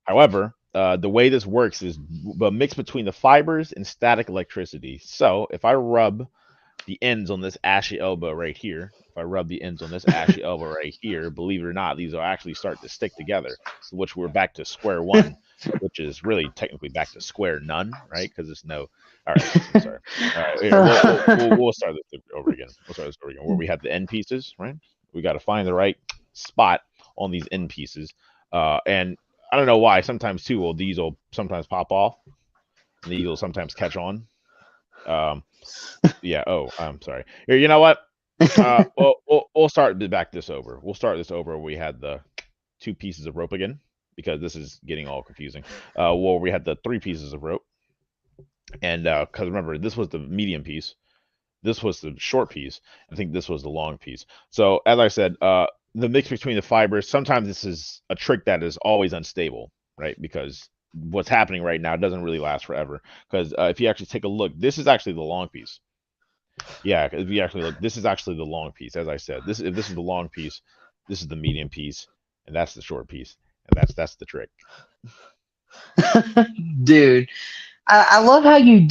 However, the way this works is a mix between the fibers and static electricity. So if I rub the ends on this ashy elbow right here, if I rub the ends on this ashy elbow right here, believe it or not, these will actually start to stick together, which we're back to square 1, which is really technically back to square none, right? Because there's no. All right, I'm sorry. All right, here, we'll start this over again. We'll start this over again. Where we had the end pieces, right? We got to find the right spot on these end pieces, and I don't know why. Sometimes too, these will sometimes pop off, and these will sometimes catch on. Yeah. Oh, I'm sorry. Here, you know what? We'll start back this over. We'll start this over. We had the 2 pieces of rope again because this is getting all confusing. Well, we had the 3 pieces of rope, and because remember, this was the medium piece, this was the short piece. I think this was the long piece. So as I said, the mix between the fibers. Sometimes this is a trick that is always unstable, right? Because what's happening right now doesn't really last forever. Because if you actually take a look, this is actually the long piece. Yeah, if you actually look, this is actually the long piece. As I said, if this is the long piece, this is the medium piece, and that's the short piece, and that's the trick. Dude, I love how you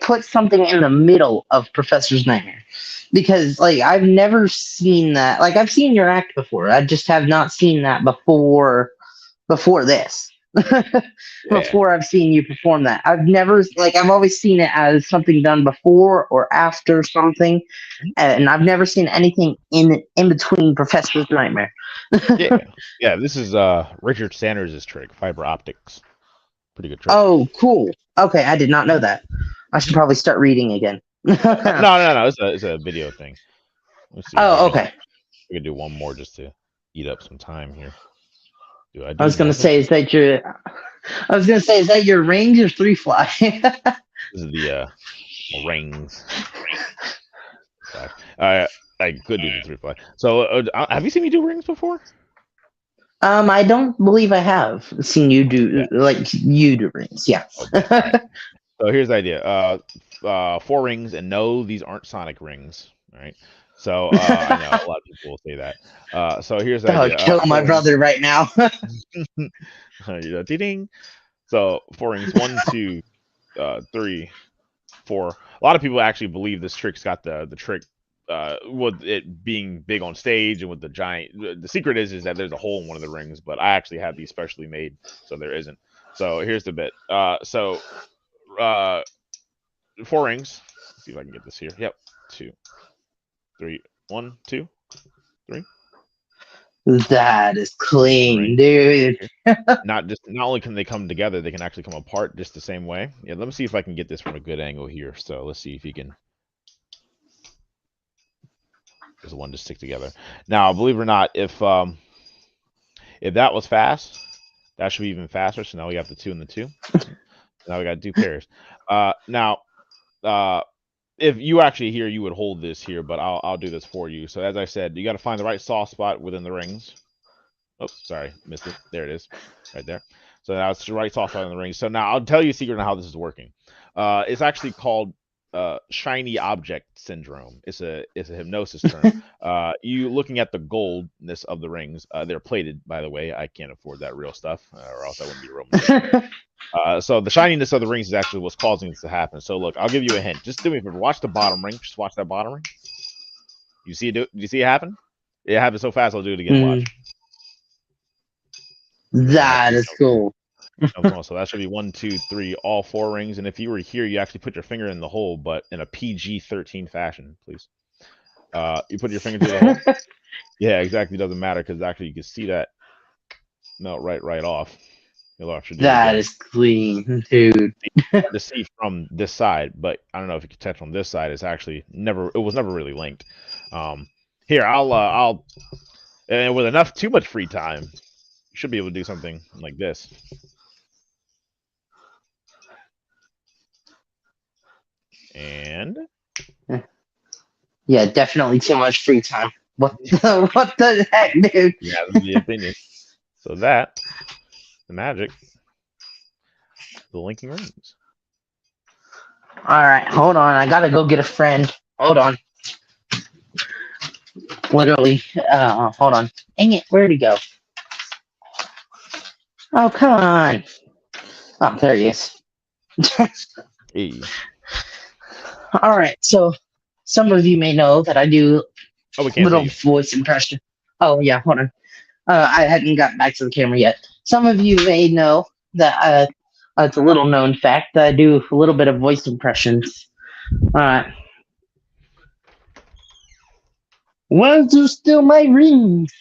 put something in the middle of Professor's Nightmare, because I've never seen that. Like I've seen your act before, I just have not seen that before this. Yeah. Before I've seen you perform that, I've always seen it as something done before or after something, and I've never seen anything in between Professor's Nightmare. Yeah. This is Richard Sanders' trick, fiber optics. Pretty good trick. Oh, cool. Okay, I did not know that. I should probably start reading again. No. It's a video thing. Let's see. Oh, okay. We could do one more just to eat up some time here. I was gonna say, is that your rings or 3 fly? This is the rings. I could do the 3 fly. So have you seen me do rings before? I don't believe I have seen you do rings. Yeah. Okay. So here's the idea. 4 rings, and no, these aren't Sonic rings. All right. So I know a lot of people will say that. So here's the idea. Kill my brother right now. Ding. So 4 rings. 1, 2, 3, 4. A lot of people actually believe this trick's got the trick with it being big on stage and with the giant. The secret is that there's a hole in one of the rings, but I actually have these specially made, so there isn't. So here's the bit. 4 rings. Let's see if I can get this here. Yep. 2, 3. 1, 2, 3. That is clean, dude. Not only can they come together, they can actually come apart just the same way. Yeah, let me see if I can get this from a good angle here. So let's see if you can. There's one to stick together. Now, believe it or not, if that was fast, that should be even faster. So now we have the 2 and the 2. Now we got 2 pairs. Now, if you actually here, you would hold this here, but I'll do this for you. So as I said, you got to find the right soft spot within the rings. Oh, sorry, missed it. There it is, right there. So now it's the right soft spot in the rings. So now I'll tell you a secret on how this is working. It's actually called shiny object syndrome. It's a hypnosis term. You looking at the goldness of the rings. They're plated, by the way. I can't afford that real stuff, or else I wouldn't be a real magician. So the shininess of the rings is actually what's causing this to happen. So look, I'll give you a hint. Just do me a favor. Watch the bottom ring. Just watch that bottom ring. You see it? You see it happen? It happened so fast. I'll do it again. Watch. That is cool. So that should be 1, 2, 3, all 4 rings. And if you were here, you actually put your finger in the hole, but in a PG-13 fashion, please. You put your finger through the hole. Yeah, exactly. Doesn't matter because actually you can see that melt right off. That is clean, dude. To see from this side, but I don't know if you can touch on this side. It's actually never. It was never really linked. Here, I'll, and with too much free time, you should be able to do something like this. And yeah, definitely too much free time. What the heck, dude? Yeah, that's the opinion. So that. The magic, the linking rings. All right, hold on. I gotta go get a friend. Hold on. Literally, hold on. Dang it, where'd he go? Oh, come on. Oh, there he is. Hey. All right, so some of you may know that I do little voice impression. Oh, yeah, hold on. I hadn't gotten back to the camera yet. Some of you may know that it's a little known fact that I do a little bit of voice impressions. All right. Why do you steal my rings?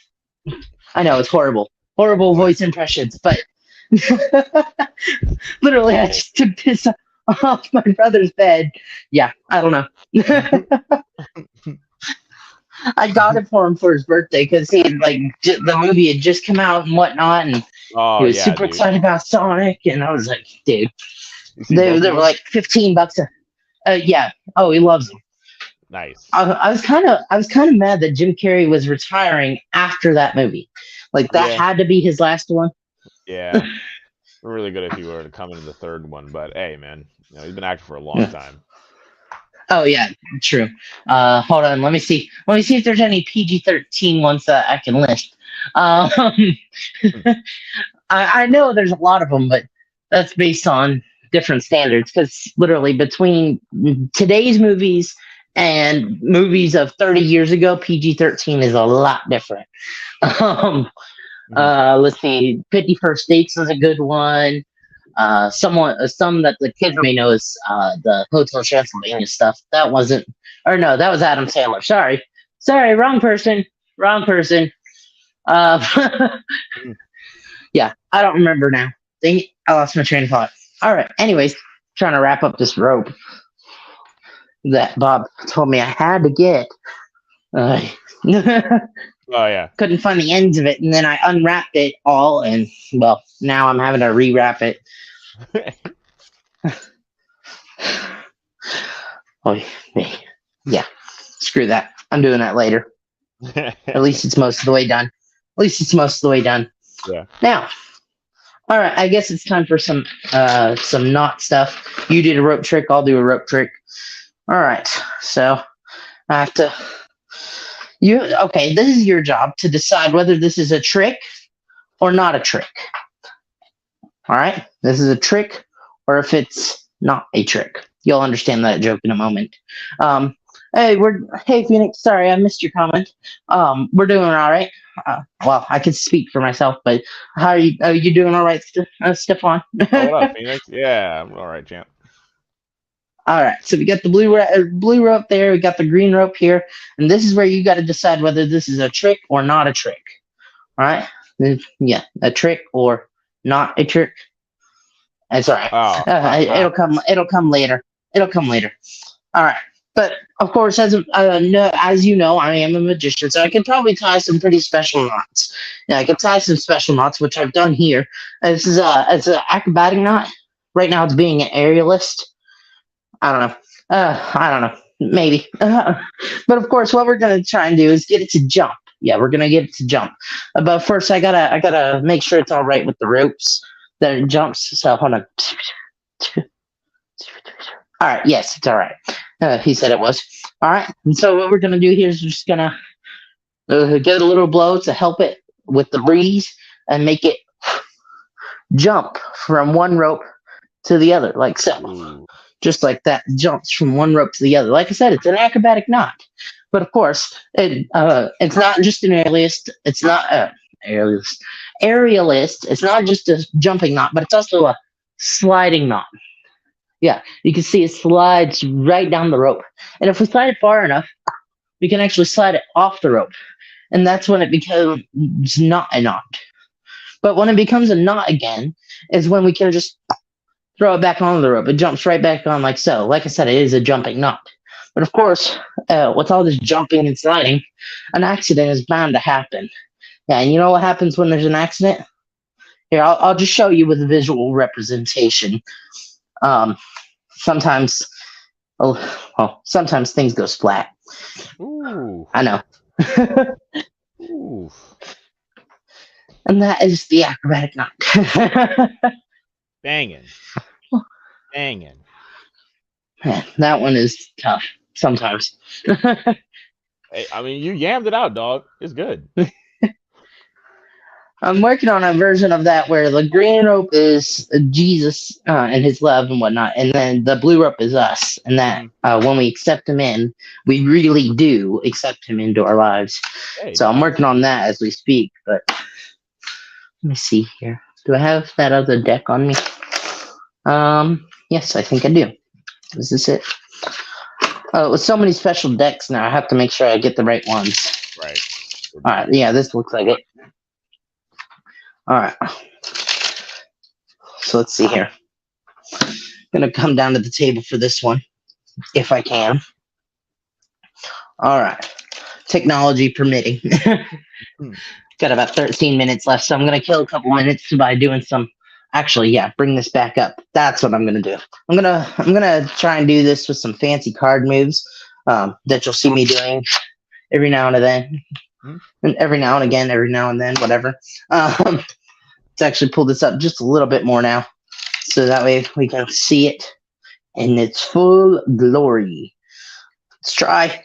I know, it's horrible. Horrible voice impressions, but literally I just took this off my brother's bed. Yeah, I don't know. I got it for him for his birthday because he had the movie had just come out and whatnot, and he was super excited about Sonic. And I was like, dude, they were like $15. Yeah. Oh, he loves them. Nice. I was kind of mad that Jim Carrey was retiring after that movie. Like that had to be his last one. Yeah. Really good if he were to come into the third one, but hey, man, he's been acting for a long time. Oh yeah, true. Hold on, let me see. Let me see if there's any PG-13 ones that I can list. I know there's a lot of them, but that's based on different standards. Because literally, between today's movies and movies of 30 years ago, PG-13 is a lot different. Let's see. 50 First Dates is a good one. Some that the kids may know is the Hotel Transylvania stuff. That wasn't, or no, that was Adam Sandler. Sorry, wrong person. Yeah, I don't remember now. I lost my train of thought. All right. Anyways, trying to wrap up this rope that Bob told me I had to get. Oh yeah. Couldn't find the ends of it, and then I unwrapped it all, and well, now I'm having to rewrap it. Oh, yeah. Screw that. I'm doing that later. At least it's most of the way done. Yeah. Now, all right. I guess it's time for some knot stuff. You did a rope trick. I'll do a rope trick. All right. So I have to. Okay, this is your job to decide whether this is a trick or not a trick. All right, this is a trick or if it's not a trick. You'll understand that joke in a moment. Hey Phoenix, sorry I missed your comment. We're doing all right. Well, I can speak for myself, but how are you? Are you doing all right, Stefan? What up, Phoenix? Yeah, I'm all right, champ. All right, so we got the blue rope there. We got the green rope here, and this is where you got to decide whether this is a trick or not a trick. All right, yeah, a trick or not a trick. That's all right. It'll come later. All right, but of course, as you know, I am a magician, so I can probably tie some pretty special knots. Yeah, I can tie some special knots, which I've done here. This is it's an acrobatic knot. right now it's being an aerialist. I don't know. I don't know. Maybe. But of course, what we're gonna try and do is get it to jump. Yeah, we're gonna get it to jump. But first, I gotta make sure it's all right with the ropes that it jumps. So hold on. All right. Yes, it's all right. He said it was. All right. And so what we're gonna do here is we're just gonna get a little blow to help it with the breeze and make it jump from one rope to the other, like so. Ooh. Just like that, jumps from one rope to the other. Like I said, it's an acrobatic knot. But of course, it's not just an aerialist. It's not aerialist. Aerialist. It's not just a jumping knot, but it's also a sliding knot. Yeah, you can see it slides right down the rope. And if we slide it far enough, we can actually slide it off the rope. And that's when it becomes not a knot. But when it becomes a knot again, is when we can just throw it back on the rope. It jumps right back on like so. Like I said, it is a jumping knot. But of course, with all this jumping and sliding, an accident is bound to happen. Yeah, and you know what happens when there's an accident? Here, I'll just show you with a visual representation. Sometimes, sometimes things go splat. Ooh. I know. Ooh. And that is the acrobatic knot. Banging. Banging. Man, that one is tough sometimes. Hey, I mean, you yammed it out, dog. It's good. I'm working on a version of that where the green rope is Jesus and his love and whatnot, and then the blue rope is us. And that when we accept him in, we really do accept him into our lives. Hey, So I'm working on that as we speak. But let me see here. Do I have that other deck on me? Yes, I think I do. Is this it? With so many special decks now, I have to make sure I get the right ones. Right. All right. Yeah, this looks like it. All right. So let's see here. I'm gonna come down to the table for this one, if I can. All right. Technology permitting. Got about 13 minutes left, so I'm gonna kill a couple minutes by doing some. Actually, yeah, bring this back up. That's what I'm gonna do. I'm gonna try and do this with some fancy card moves that you'll see me doing every now and then, and every now and again, every now and then, whatever. Let's actually pull this up just a little bit more now, so that way we can see it in its full glory. Let's try.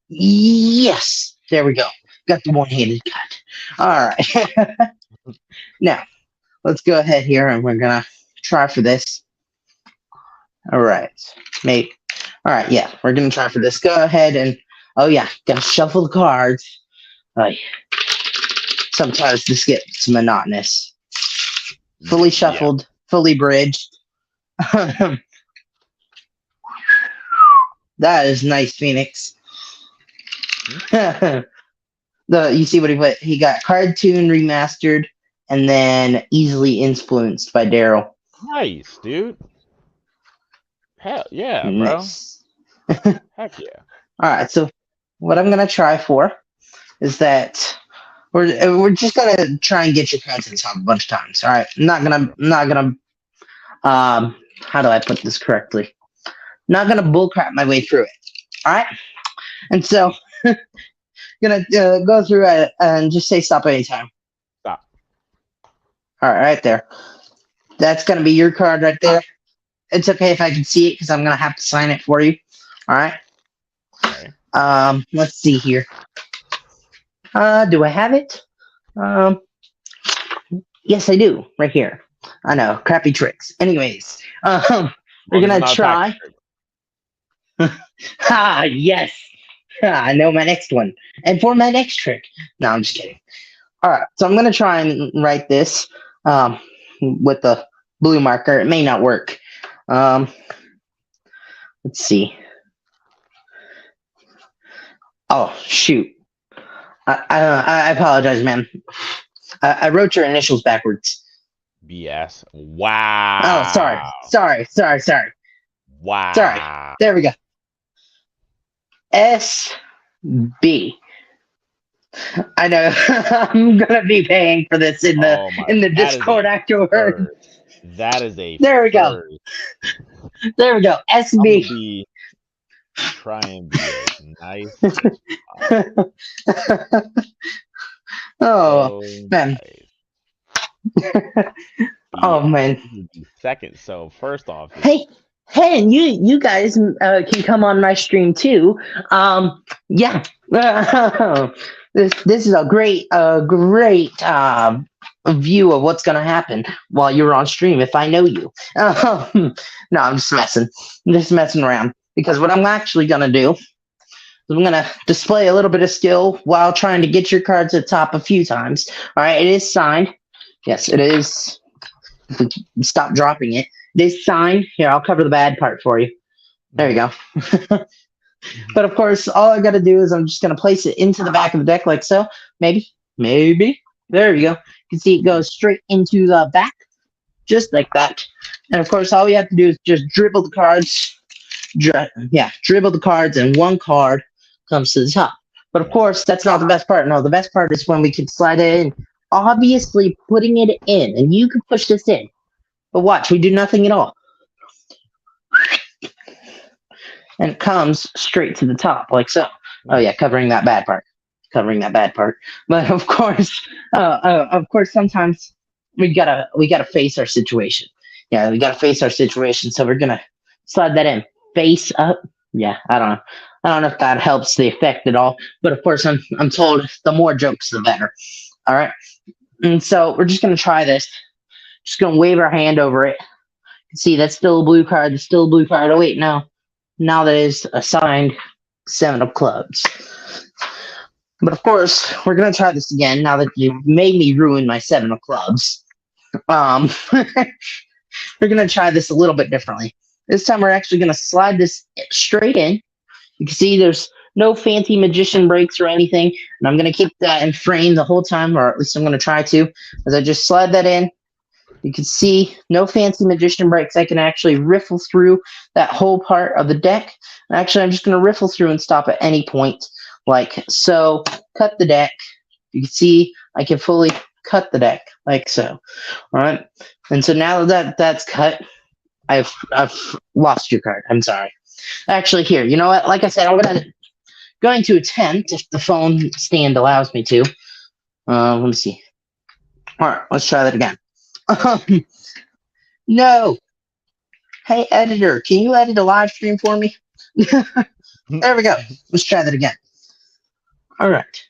Yes, there we go. Got the one-handed cut. All right. Now, let's go ahead here and we're gonna try for this. All right. Maybe. All right. Yeah, we're gonna try for this. Go ahead and gotta shuffle the cards. Sometimes this gets monotonous. Fully shuffled, fully bridged. That is nice, Phoenix. You see what he put? He got Cartoon Remastered and then Easily Influenced by Daryl. Nice, dude. Hell yeah, bro. Nice. Heck yeah. All right, so what I'm gonna try for is that we're just gonna try and get your contents on a bunch of times. All right, I'm not gonna how do I put this correctly? Not gonna bullcrap my way through it. All right, and so gonna go through it and just say stop anytime. Stop. All right there. That's gonna be your card right there. It's okay if I can see it because I'm gonna have to sign it for you. All right. Okay. Let's see here. Do I have it? Yes, I do. Right here. I know, crappy tricks. Anyways, we're gonna try. Yes. I know my next one. And for my next trick. No, I'm just kidding. All right, so I'm gonna try and write this with the blue marker. It may not work. Let's see. Oh shoot! I apologize, man. I wrote your initials backwards. BS. Wow. Oh, sorry. Wow. Sorry. There we go. SB. I know. I'm gonna be paying for this in the Discord afterwards. That is a There we go. first. There we go. I'm SB. gonna try and be as nice. Oh, man. Nice. Oh, man. Second. So first off, Hey, and you guys can come on my stream too. Yeah, this is a great view of what's gonna happen while you're on stream if I know you. No, I'm just messing around because what I'm actually gonna do is I'm gonna display a little bit of skill while trying to get your cards at the top a few times. All right, it is signed. Yes, it is. Stop dropping it. This sign here, I'll cover the bad part for you. There you go. But of course, all I got to do is I'm just going to place it into the back of the deck like so. Maybe. There you go. You can see it goes straight into the back, just like that. And of course, all we have to do is just dribble the cards. Dribble the cards, and one card comes to the top. But of course, that's not the best part. No, the best part is when we can slide it in. Obviously, putting it in, and you can push this in. But watch, we do nothing at all. And it comes straight to the top, like so. Oh yeah, covering that bad part. But of course, sometimes we gotta face our situation. Yeah, we gotta face our situation. So we're gonna slide that in face up. Yeah, I don't know if that helps the effect at all. But of course, I'm told the more jokes, the better. All right, and so we're just gonna try this. Just gonna wave our hand over it. See, that's still a blue card. That's still a blue card. Oh wait, no. Now that is a signed 7 of clubs. But of course, we're gonna try this again. Now that you made me ruin my 7 of clubs, we're gonna try this a little bit differently. This time, we're actually gonna slide this straight in. You can see there's no fancy magician breaks or anything, and I'm gonna keep that in frame the whole time, or at least I'm gonna try to. As I just slide that in. You can see no fancy magician breaks. I can actually riffle through that whole part of the deck. And actually, I'm just going to riffle through and stop at any point, like so. Cut the deck. You can see I can fully cut the deck, like so. All right. And so now that that's cut, I've lost your card. I'm sorry. Actually, here, you know what? Like I said, I'm going to attempt if the phone stand allows me to. Let me see. All right, let's try that again. No. Hey, editor, can you edit a live stream for me? There we go. Let's try that again. All right.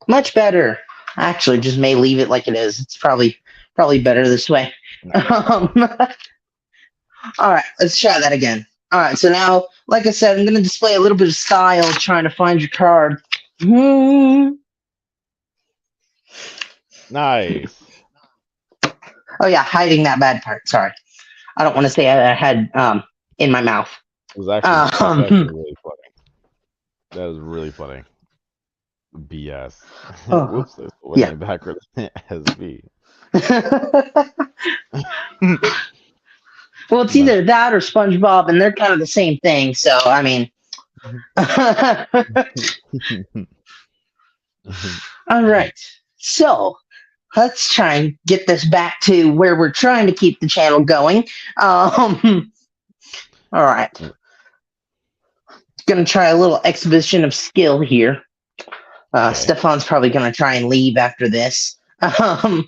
Much better. I actually just may leave it like it is. It's probably better this way. All right, let's try that again. All right, so now, like I said, I'm going to display a little bit of style trying to find your card. Nice. Oh yeah, hiding that bad part. Sorry, I don't want to say I had in my mouth. It was actually really funny. That was really funny. BS. Whoops, this yeah. backwards as B. Well, it's either that or SpongeBob, and they're kind of the same thing. So I mean. All right, so. Let's try and get this back to where we're trying to keep the channel going. All right. Gonna try a little exhibition of skill here. Okay. Stefan's probably gonna try and leave after this. All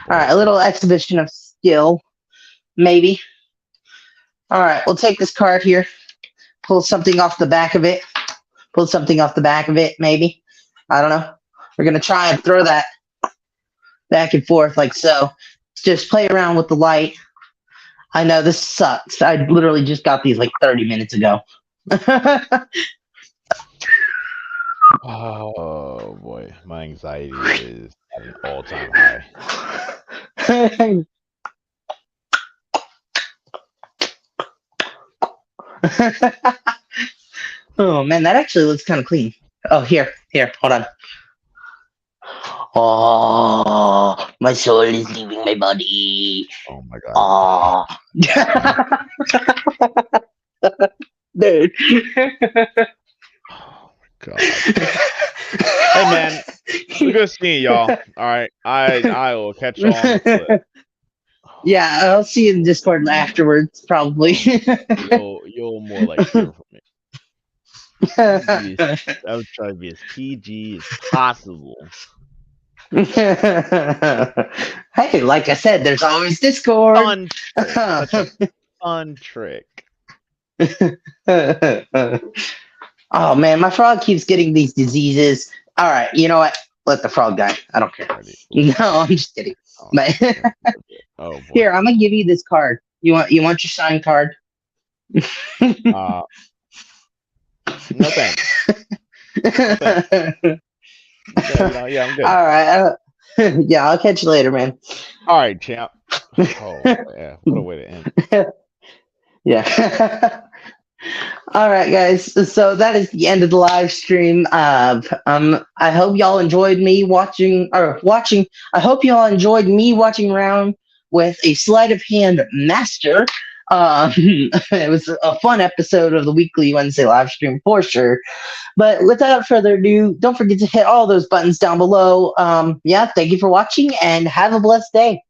right, a little exhibition of skill, maybe. All right, we'll take this card here, pull something off the back of it, maybe. I don't know. We're gonna try and throw that back and forth like so. Just play around with the light. I know this sucks. I literally just got these like 30 minutes ago. Oh boy, my anxiety is at an all-time high. Oh man, that actually looks kind of clean. Oh, here, hold on. Oh, my soul is leaving my body. Oh my god. Oh. Dude. Oh my god. Hey man, good seeing y'all. All right, I will catch y'all on the flip. Yeah, I'll see you in Discord afterwards, probably. You'll more like hear from me. PG I would try to be as PG as possible. Hey, like I said, there's always Discord. Fun trick. Such a fun trick. Oh man, my frog keeps getting these diseases. All right, you know what? Let the frog die. I don't care. Alrighty. No, I'm just kidding. Oh, But oh boy. here, I'm gonna give you this card. You want your signed card? No thanks. Yeah, I'm good. All right. Yeah, I'll catch you later, man. All right, champ. Oh yeah, what a way to end. Yeah. All right, guys. So that is the end of the live stream. I hope y'all enjoyed me watching. I hope y'all enjoyed me watching around with a sleight of hand master. It was a fun episode of the weekly Wednesday live stream for sure. But without further ado, don't forget to hit all those buttons down below. Yeah, thank you for watching and have a blessed day.